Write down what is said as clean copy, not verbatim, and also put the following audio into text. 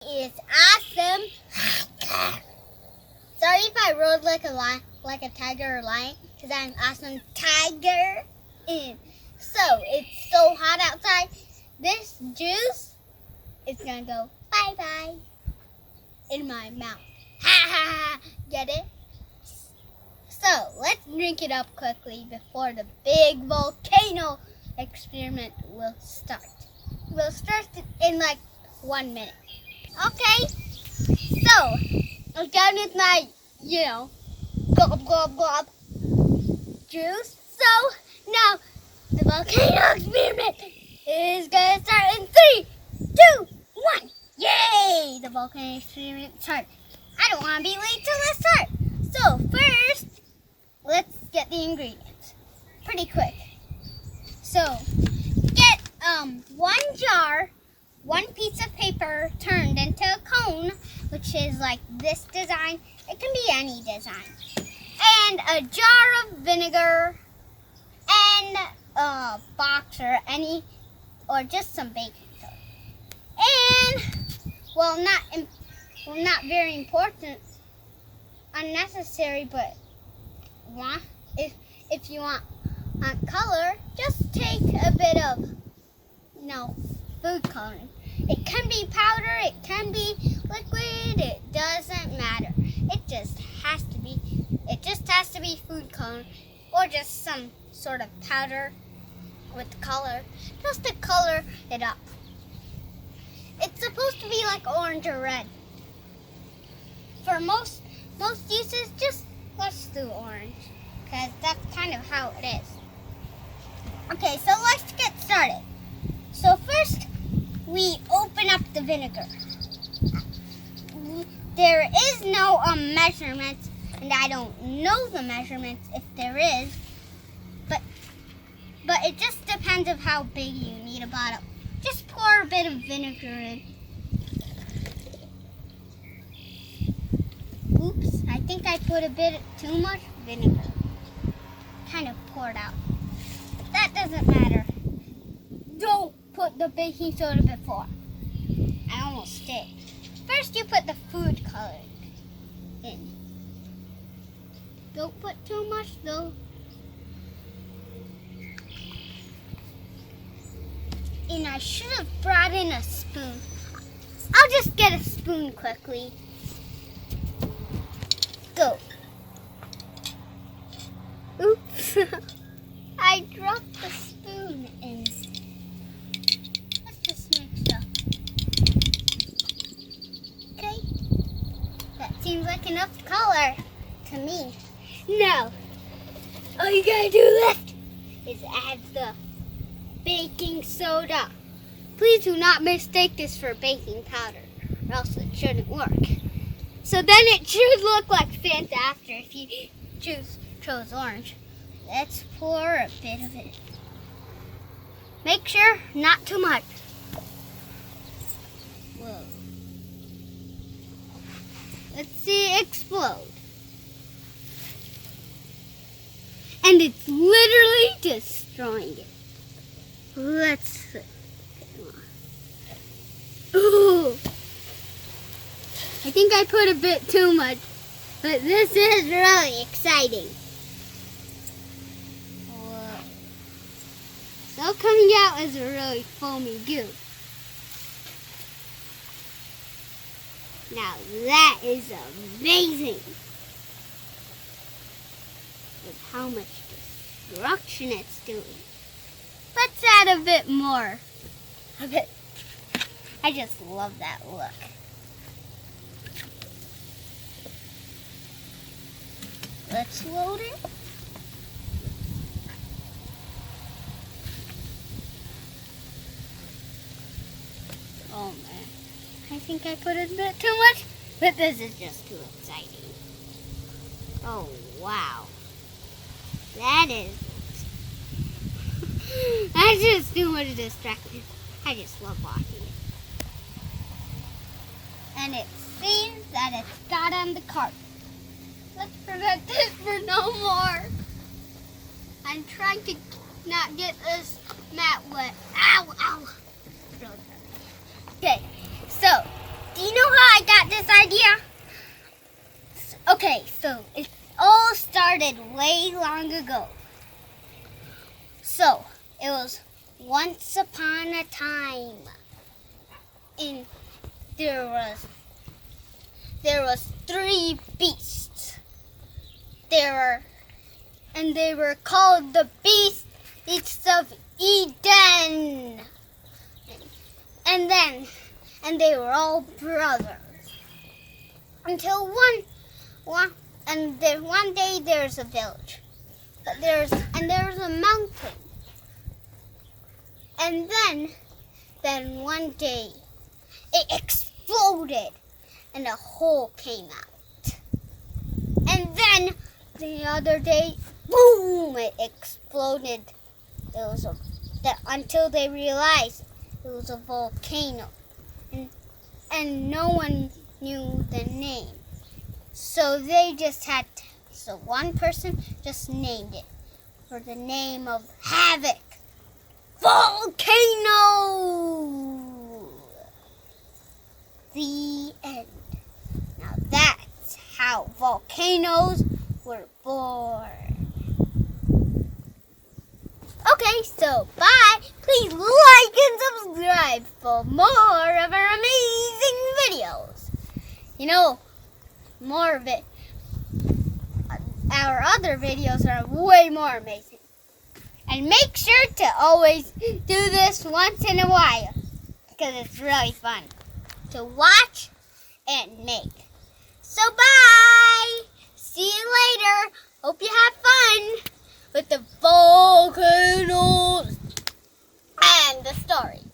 It's awesome. Sorry if I roared like a lion, like a tiger or lion, because I'm awesome tiger. And so it's so hot outside. This juice is gonna go bye bye in my mouth. Ha ha ha! Get it? So let's drink it up quickly before the big volcano experiment will start. We'll start in like 1 minute. Okay, so I'm done with my, glob, glob, glob juice. So now the volcano experiment is going to start in 3, 2, 1. Yay! The volcano experiment started. I don't want to be late till it starts. So first, let's get the ingredients pretty quick. So get 1 jar, 1 piece of paper turned into a cone, which is like this design. It can be any design. And a jar of vinegar and a box or just some baking soda. And, not very important, unnecessary, but if you want color, just take a bit of, food coloring. It can be powder, it can be liquid, it doesn't matter. It just has to be food coloring or just some sort of powder with color, just to color it up. It's supposed to be like orange or red. For most uses, just let's do orange, because that's kind of how it is. Okay, so let's get started. So first, we open up the vinegar. There is no measurements, and I don't know the measurements if there is, but it just depends of how big you need a bottle. Just pour a bit of vinegar in. Oops, I think I put a bit too much vinegar. Kind of poured out. That doesn't matter. Don't put the baking soda before. I almost did. First you put the food coloring in. Don't put too much though. And I should have brought in a spoon. I'll just get a spoon quickly. Go. Oops. I dropped the spoon in. Let's just mix up. Okay. That seems like enough color to me. Now, all you gotta do left is add the baking soda. Please do not mistake this for baking powder, or else it shouldn't work. So then it should look like Fanta after if you chose orange. Let's pour a bit of it. Make sure not too much. Whoa. Let's see it explode. And it's literally destroying it. Let's see. Ooh. I think I put a bit too much, but this is really exciting. Whoa. So coming out as a really foamy goo. Now that is amazing. With how much destruction it's doing. Let's add a bit more. I just love that look. Let's load it. Oh man, I think I put a bit too much, but this is just too exciting. Oh wow, that's just too much distraction. I just love watching it. And it seems that it's got on the carpet. Let's prevent this for no more. I'm trying to not get this mat wet. Ow, ow. Okay, so, do you this idea? Okay, so it all started way long ago. So, it was once upon a time. And there was 3 beasts. They were called the beasts of Eden. And they were all brothers. Until one day there's a village. There's a mountain. And then one day it exploded and a hole came out. And then the other day, boom, it exploded. Until they realized it was a volcano. And no one knew the name. So one person just named it for the name of Havoc. Volcano! The end. Now that's how volcanoes were born. Okay, so bye. Please like and subscribe for more of our amazing videos. More of it. Our other videos are way more amazing. And make sure to always do this once in a while, because it's really fun to watch and make. So bye! See you later. Hope you have fun with the volcanoes and the story.